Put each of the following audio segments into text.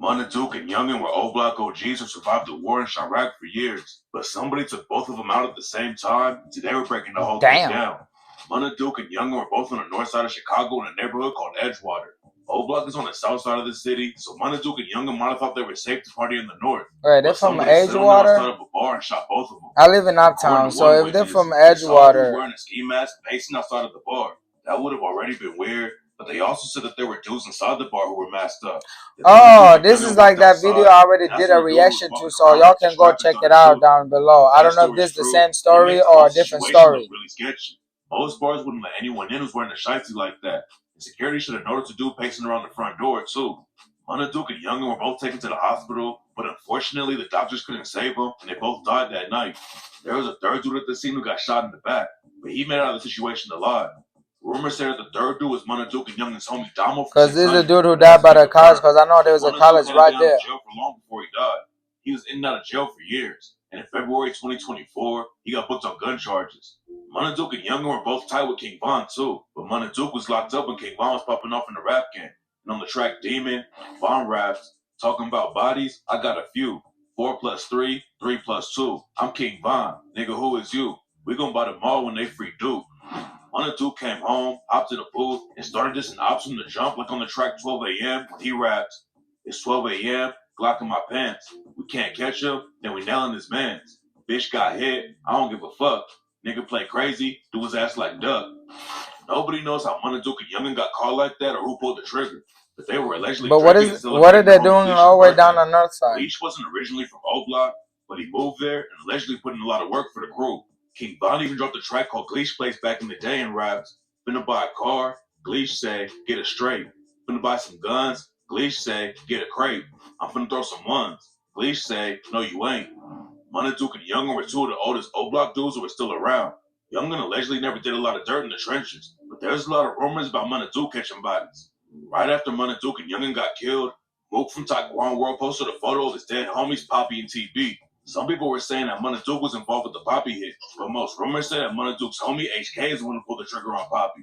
Munna, Duke, and Yungin were old block OGs who survived the war in Chirac for years, but somebody took both of them out at the same time, and today we're breaking the whole thing down. Munna, Duke, and Yungin were both on the north side of Chicago in a neighborhood called Edgewater. Old Block is on the south side of the city, so Munna, Duke, and Yungin might have thought they were safe to party in the north. Right, they're from Edgewater. Outside of a bar and shot both of them. I live in Uptown, so if they're from Edgewater, wearing a ski mask, pacing outside of the bar, that would have already been weird. But they also said that there were dudes inside the bar who were masked up. Oh, this is like that video I already did a reaction to, so y'all can go check it out down below. I don't know if this is the same story or a different story. Really sketchy. Most bars wouldn't let anyone in who's wearing a shiesty like that. And security should have noticed a dude pacing around the front door too. Munna, Duke, and Yungin were both taken to the hospital, but unfortunately the doctors couldn't save them, and they both died that night. There was a third dude at the scene who got shot in the back, but he made it out of the situation alive. Rumors say that the third dude was Munna, Duke, and Youngin's homie Damo. Because this is the dude who died by the college, because I know there was a college right there. Jail for long before he died. He was in and out of jail for years, and in February 2024, he got booked on gun charges. Munna, Duke, and Yungin were both tied with King Von too, but Munna, Duke was locked up when King Von was popping off in the rap game. And on the track Demon, Von raps, talking about bodies, I got a few. 4 + 3, 3 + 2. I'm King Von, nigga, who is you? We gon' buy the mall when they free Duke. Munna, Duke came home, hopped in the booth, and started just an ops from the jump like on the track 12 a.m. when he raps. It's 12 a.m., Glock in my pants. We can't catch him, then we nailing his mans. Bitch got hit, I don't give a fuck. Nigga play crazy, do his ass like Duck. Nobody knows how Munna, Duke, and Yungin got caught like that or who pulled the trigger. But they were allegedly. But what are they doing all the way down the north side? Bleach wasn't originally from O Block, but he moved there and allegedly put in a lot of work for the crew. King Von even dropped a track called Gleesh Place back in the day and raps. Finna buy a car, Gleesh say, get it straight. Finna buy some guns, Gleesh say, get a crate. I'm finna throw some ones, Gleesh say, no you ain't. Munna, Duke, and Yungin were two of the oldest O Block dudes who were still around. Yungin allegedly never did a lot of dirt in the trenches, but there's a lot of rumors about Munna, Duke catching bodies. Right after Munna, Duke, and Yungin got killed, Mook from Taekwondo World posted a photo of his dead homies Poppy and TB. Some people were saying that Munna, Duke was involved with the Poppy hit, but most rumors say that Munna, Duke's homie HK is the one who pulled the trigger on Poppy.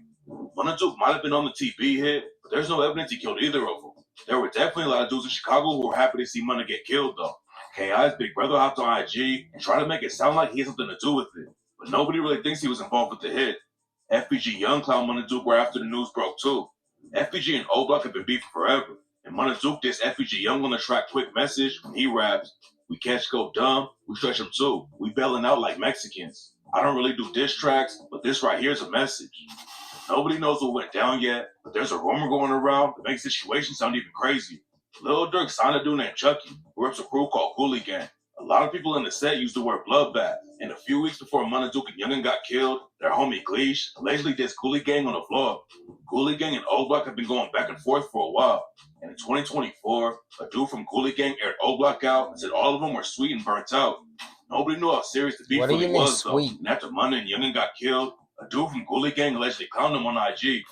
Munna, Duke might have been on the TB hit, but there's no evidence he killed either of them. There were definitely a lot of dudes in Chicago who were happy to see Munna get killed though. KI's big brother hopped on IG and tried to make it sound like he had something to do with it, but nobody really thinks he was involved with the hit. FBG Young Clown Munna, Duke were after the news broke too. FBG and O Block have been beefing forever, and Munna, Duke dissed FBG Young on the track Quick Message when he raps, we catch go dumb, we stretch them too. We bailing out like Mexicans. I don't really do diss tracks, but this right here is a message. Nobody knows what went down yet, but there's a rumor going around that makes the situation sound even crazier. Lil Durk signed a dude named Chucky, who reps a crew called Coolie Gang. A lot of people in the set used the word bloodbath, and a few weeks before Munna, Duke, and Yungin got killed, their homie Gleesh allegedly dissed Coolie Gang on a vlog. Coolie Gang and O Block have been going back and forth for a while, and in 2024, a dude from Coolie Gang aired O Block out and said all of them were sweet and burnt out. Nobody knew how serious the beef really was though, and after Munna and Yungin got killed, a dude from Coolie Gang allegedly clowned them on IG.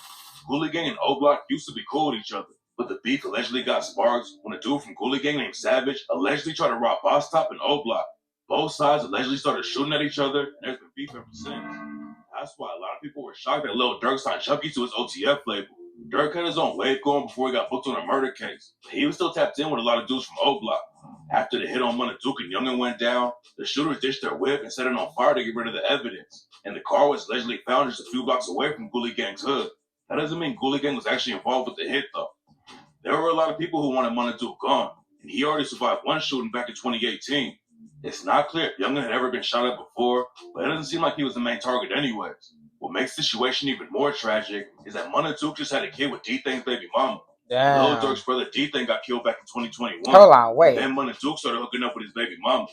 Coolie Gang and O Block used to be cool with each other, but the beef allegedly got sparked when a dude from Coolie Gang named Savage allegedly tried to rob Boss Top and O Block. Both sides allegedly started shooting at each other, and there's been beef ever since. That's why a lot of people were shocked that Lil Durk signed Chucky to his OTF label. Durk had his own wave going before he got booked on a murder case, but he was still tapped in with a lot of dudes from O Block. After the hit on Munna, Duke, and Yungin went down, the shooters ditched their whip and set it on fire to get rid of the evidence, and the car was allegedly found just a few blocks away from Coolie Gang's hood. That doesn't mean Coolie Gang was actually involved with the hit though. There were a lot of people who wanted Munna, Duke gone, and he already survived one shooting back in 2018. It's not clear if Yungin had ever been shot at before, but it doesn't seem like he was the main target anyways. What makes the situation even more tragic is that Munna, Duke just had a kid with D-Thing's baby mama. Lil Durk's brother D-Thing got killed back in 2021. Hold on, wait. Then Munna, Duke started hooking up with his baby mama.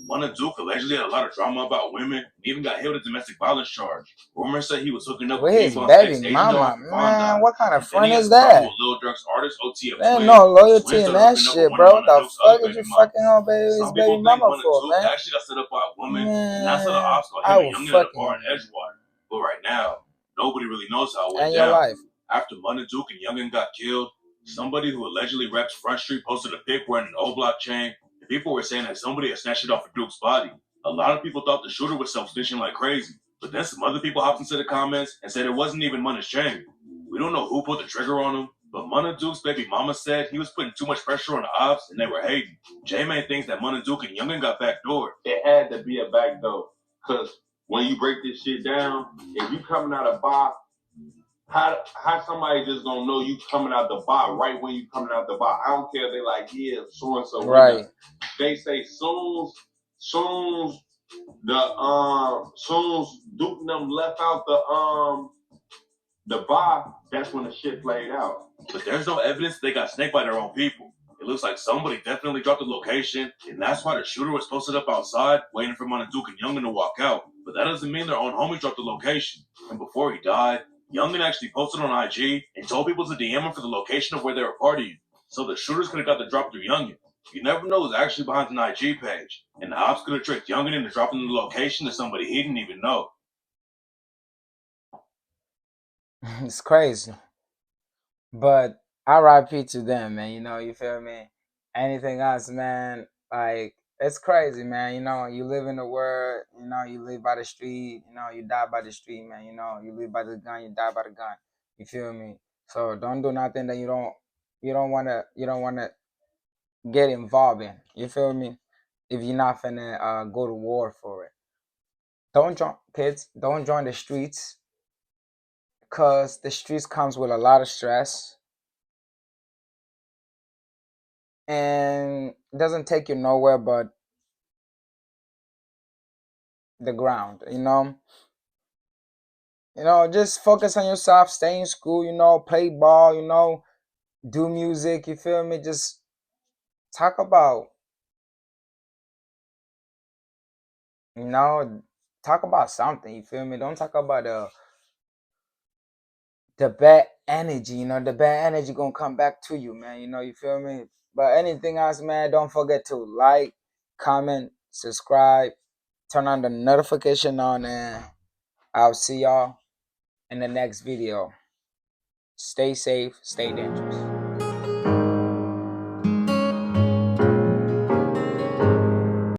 Munna, Duke allegedly had a lot of drama about women and even got hit with a domestic violence charge. Rumors say he was hooking up with his baby mama. Man, what kind of friend is that? Lil Durk's artist OTF. There's no loyalty in that shit, bro. What the fuck is you fucking on his baby mama for, man? Actually got set up by a woman, and that's how the ops got him and Yungin at a bar in Edgewater. But right now, nobody really knows how it went down. After Munna, Duke, and Yungin got killed, somebody who allegedly reps Front Street posted a pic wearing an O Block chain, and people were saying that somebody had snatched it off of Duke's body. A lot of people thought the shooter was self-snitching like crazy, but then some other people hopped into the comments and said it wasn't even Munna's chain. We don't know who put the trigger on him, But Munna Duke's baby mama said he was putting too much pressure on the ops and they were hating. J-Man thinks that Munna Duke and Yungin got backdoored. It had to be a backdoor. Because when you break this shit down, if you coming out of bar, how somebody just gonna know you coming out the bar right when you coming out the bar? I don't care if they like, yeah, so and so. Right. They say soon Duke and them left out the bar, that's when the shit played out. But there's no evidence they got snaked by their own people. It looks like somebody definitely dropped the location, and that's why the shooter was posted up outside, waiting for Munna Duke and Yungin to walk out. But that doesn't mean their own homie dropped the location. And before he died, Yungin actually posted on IG and told people to DM him for the location of where they were partying. So the shooters could have got the drop through Yungin. You never know who's actually behind an IG page. And the ops could have tricked Yungin into dropping the location to somebody he didn't even know. It's crazy. But RIP to them, man. You feel me? Anything else, man, like, it's crazy, man. You live in the world, you live by the street, you die by the street, man. You live by the gun, you die by the gun. You feel me? So don't do nothing that you don't wanna get involved in. You feel me? If you're not finna go to war for it. Don't join kids, don't join the streets, cause the streets comes with a lot of stress. And it doesn't take you nowhere but the ground. Just focus on yourself, stay in school, play ball, do music. You feel me? Just talk about talk about something. You feel me? Don't talk about the bad energy. The bad energy gonna come back to you, man. You feel me? But anything else, man, don't forget to like, comment, subscribe, turn on the notification on, and I'll see y'all in the next video. Stay safe, stay dangerous.